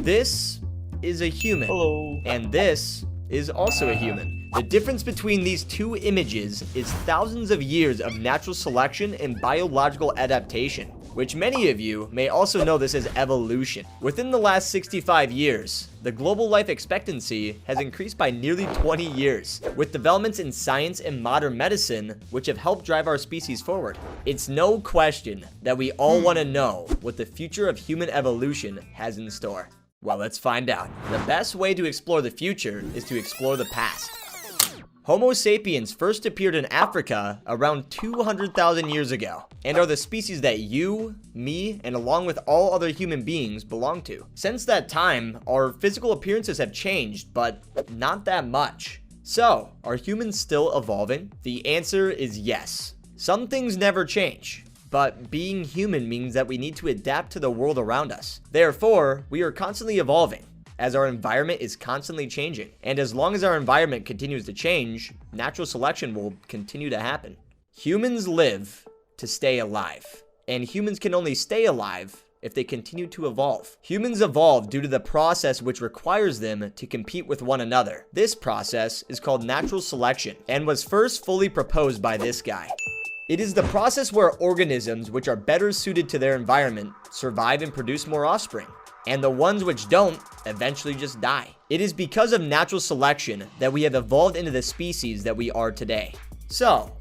This is a human. Hello. And this is also a human. The difference between these two images is thousands of years of natural selection and biological adaptation, which many of you may also know this as evolution. Within the last 65 years, the global life expectancy has increased by nearly 20 years, with developments in science and modern medicine which have helped drive our species forward. It's no question that we all want to know what the future of human evolution has in store. Well, let's find out. The best way to explore the future is to explore the past. Homo sapiens first appeared in Africa around 200,000 years ago, and are the species that you, me, and along with all other human beings belong to. Since that time, our physical appearances have changed, but not that much. So, are humans still evolving? The answer is yes. Some things never change, but being human means that we need to adapt to the world around us. Therefore, we are constantly evolving, as our environment is constantly changing. And as long as our environment continues to change, natural selection will continue to happen. Humans live to stay alive, and humans can only stay alive if they continue to evolve. Humans evolve due to the process which requires them to compete with one another. This process is called natural selection, and was first fully proposed by this guy. It is the process where organisms which are better suited to their environment survive and produce more offspring, and the ones which don't eventually just die. It is because of natural selection that we have evolved into the species that we are today. So,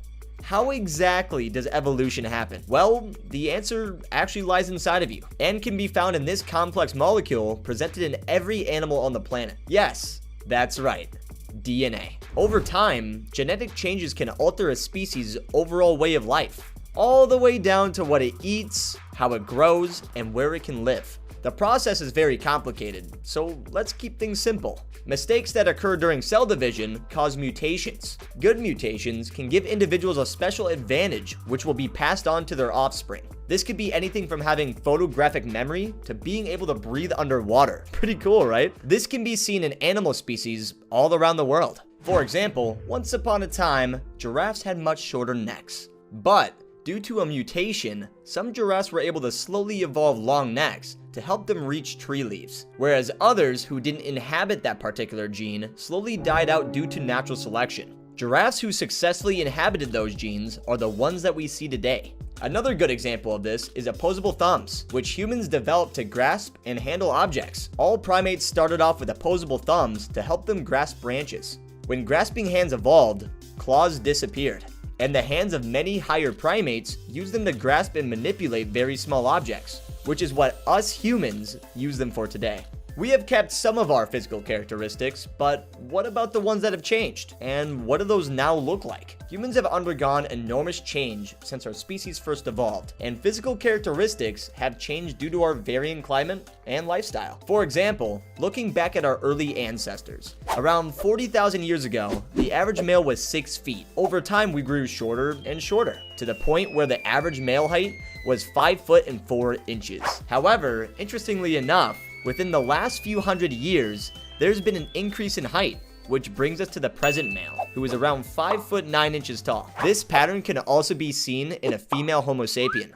how exactly does evolution happen? Well, the answer actually lies inside of you, and can be found in this complex molecule presented in every animal on the planet. Yes, that's right. DNA. Over time, genetic changes can alter a species' overall way of life, all the way down to what it eats, how it grows, and where it can live. The process is very complicated, so let's keep things simple. Mistakes that occur during cell division cause mutations. Good mutations can give individuals a special advantage which will be passed on to their offspring. This could be anything from having photographic memory to being able to breathe underwater. Pretty cool, right? This can be seen in animal species all around the world. For example, once upon a time, giraffes had much shorter necks. But due to a mutation, some giraffes were able to slowly evolve long necks to help them reach tree leaves, whereas others who didn't inhabit that particular gene slowly died out due to natural selection. Giraffes who successfully inhabited those genes are the ones that we see today. Another good example of this is opposable thumbs, which humans developed to grasp and handle objects. All primates started off with opposable thumbs to help them grasp branches. When grasping hands evolved, claws disappeared, and the hands of many higher primates used them to grasp and manipulate very small objects, which is what us humans use them for today. We have kept some of our physical characteristics, but what about the ones that have changed? And what do those now look like? Humans have undergone enormous change since our species first evolved, and physical characteristics have changed due to our varying climate and lifestyle. For example, looking back at our early ancestors, around 40,000 years ago, the average male was 6 feet. Over time, we grew shorter and shorter, to the point where the average male height was 5 foot and 4 inches. However, interestingly enough, within the last few hundred years, there's been an increase in height, which brings us to the present male, who is around 5 foot 9 inches tall. This pattern can also be seen in a female Homo sapien.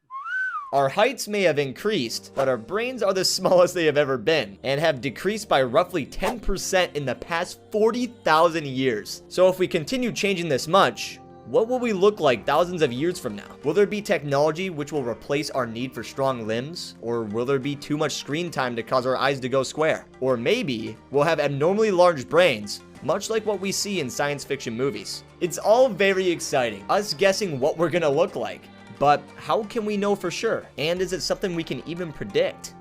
Our heights may have increased, but our brains are the smallest they have ever been, and have decreased by roughly 10% in the past 40,000 years. So if we continue changing this much, what will we look like thousands of years from now? Will there be technology which will replace our need for strong limbs? Or will there be too much screen time to cause our eyes to go square? Or maybe we'll have abnormally large brains, much like what we see in science fiction movies. It's all very exciting, us guessing what we're gonna look like. But how can we know for sure? And is it something we can even predict?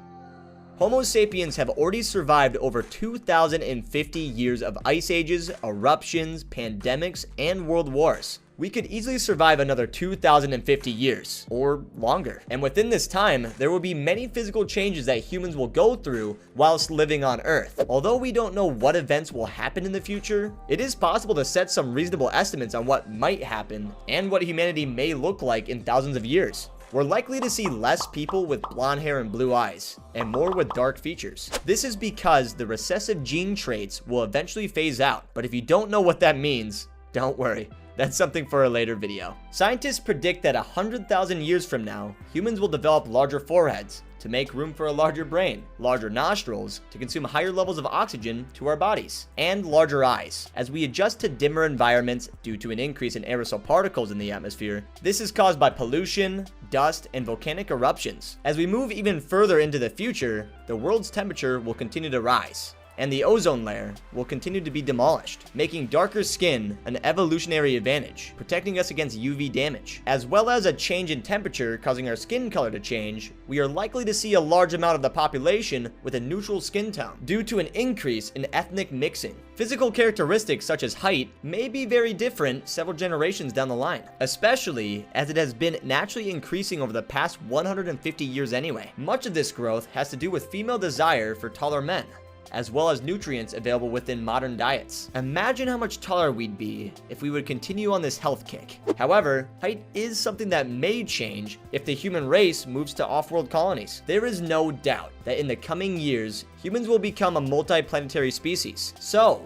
Homo sapiens have already survived over 2,050 years of ice ages, eruptions, pandemics, and world wars. We could easily survive another 2,050 years, or longer. And within this time, there will be many physical changes that humans will go through whilst living on Earth. Although we don't know what events will happen in the future, it is possible to set some reasonable estimates on what might happen and what humanity may look like in thousands of years. We're likely to see less people with blonde hair and blue eyes, and more with dark features. This is because the recessive gene traits will eventually phase out, but if you don't know what that means, don't worry. That's something for a later video. Scientists predict that 100,000 years from now, humans will develop larger foreheads to make room for a larger brain, larger nostrils to consume higher levels of oxygen to our bodies, and larger eyes. As we adjust to dimmer environments due to an increase in aerosol particles in the atmosphere, this is caused by pollution, dust, and volcanic eruptions. As we move even further into the future, the world's temperature will continue to rise, and the ozone layer will continue to be demolished, making darker skin an evolutionary advantage, protecting us against UV damage. As well as a change in temperature causing our skin color to change, we are likely to see a large amount of the population with a neutral skin tone due to an increase in ethnic mixing. Physical characteristics such as height may be very different several generations down the line, especially as it has been naturally increasing over the past 150 years anyway. Much of this growth has to do with female desire for taller men, as well as nutrients available within modern diets. Imagine how much taller we'd be if we would continue on this health kick. However, height is something that may change if the human race moves to off-world colonies. There is no doubt that in the coming years, humans will become a multi-planetary species. So,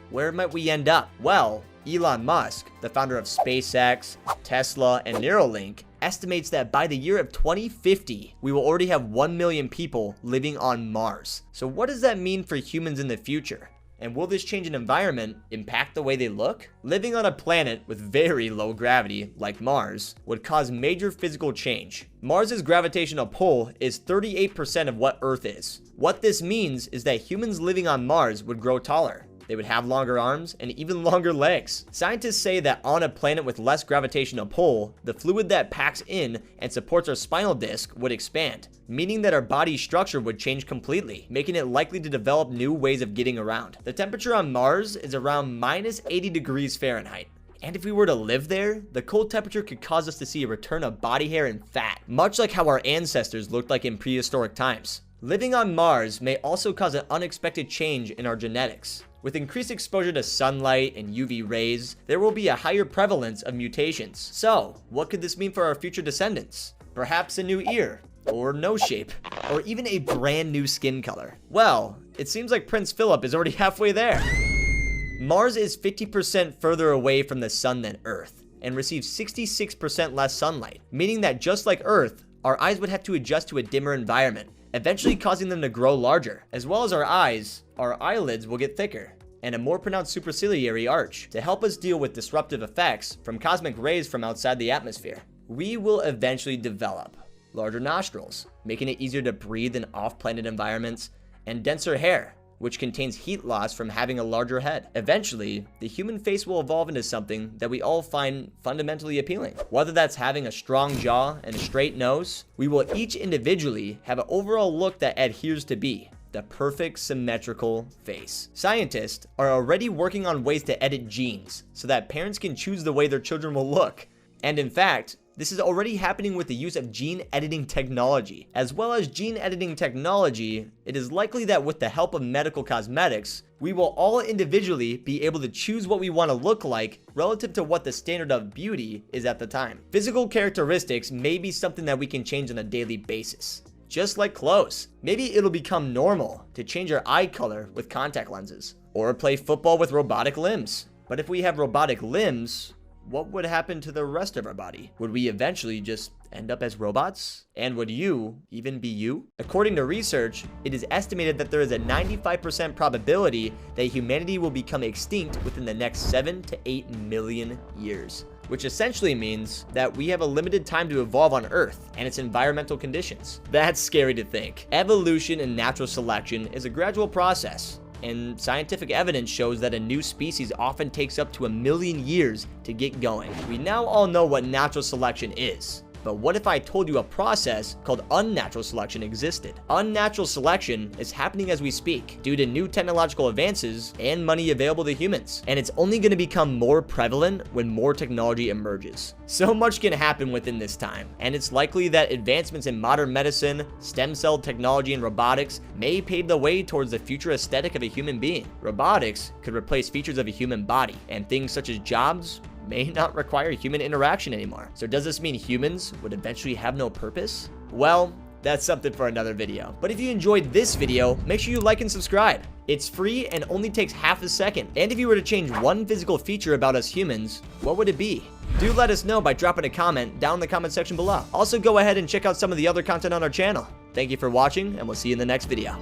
where might we end up? Well, Elon Musk, the founder of SpaceX, Tesla, and Neuralink, estimates that by the year of 2050, we will already have 1 million people living on Mars. So what does that mean for humans in the future? And will this change in environment impact the way they look? Living on a planet with very low gravity, like Mars, would cause major physical change. Mars's gravitational pull is 38% of what Earth is. What this means is that humans living on Mars would grow taller. They would have longer arms and even longer legs. Scientists say that on a planet with less gravitational pull, the fluid that packs in and supports our spinal disc would expand, meaning that our body structure would change completely, making it likely to develop new ways of getting around. The temperature on Mars is around minus 80 degrees Fahrenheit. And if we were to live there, the cold temperature could cause us to see a return of body hair and fat, much like how our ancestors looked like in prehistoric times. Living on Mars may also cause an unexpected change in our genetics. With increased exposure to sunlight and UV rays, there will be a higher prevalence of mutations. So, what could this mean for our future descendants? Perhaps a new ear, or nose shape, or even a brand new skin color. Well, it seems like Prince Philip is already halfway there. Mars is 50% further away from the sun than Earth, and receives 66% less sunlight, meaning that just like Earth, our eyes would have to adjust to a dimmer environment, eventually causing them to grow larger. As well as our eyes, our eyelids will get thicker, and a more pronounced superciliary arch to help us deal with disruptive effects from cosmic rays from outside the atmosphere. We will eventually develop larger nostrils, making it easier to breathe in off-planet environments, and denser hair, which contains heat loss from having a larger head. Eventually, the human face will evolve into something that we all find fundamentally appealing. Whether that's having a strong jaw and a straight nose, we will each individually have an overall look that adheres to the perfect symmetrical face. Scientists are already working on ways to edit genes so that parents can choose the way their children will look. And in fact, this is already happening with the use of gene editing technology. As well as gene editing technology, it is likely that with the help of medical cosmetics, we will all individually be able to choose what we want to look like relative to what the standard of beauty is at the time. Physical characteristics may be something that we can change on a daily basis. Just like clothes. Maybe it'll become normal to change our eye color with contact lenses, or play football with robotic limbs. But if we have robotic limbs, what would happen to the rest of our body? Would we eventually just end up as robots? And would you even be you? According to research, it is estimated that there is a 95% probability that humanity will become extinct within the next 7 to 8 million years. Which essentially means that we have a limited time to evolve on Earth and its environmental conditions. That's scary to think. Evolution and natural selection is a gradual process, and scientific evidence shows that a new species often takes up to 1 million years to get going. We now all know what natural selection is. But what if I told you a process called unnatural selection existed? Unnatural selection is happening as we speak due to new technological advances and money available to humans. And it's only going to become more prevalent when more technology emerges. So much can happen within this time, and it's likely that advancements in modern medicine, stem cell technology, and robotics may pave the way towards the future aesthetic of a human being. Robotics could replace features of a human body, and things such as jobs may not require human interaction anymore. So does this mean humans would eventually have no purpose? Well, That's something for another video. But if you enjoyed this video, make sure you like and subscribe. It's free and only takes half a second. And if you were to change one physical feature about us humans, what would it be? Do let us know by dropping a comment down in the comment section below. Also, go ahead and check out some of the other content on our channel. Thank you for watching, and we'll see you in the next video.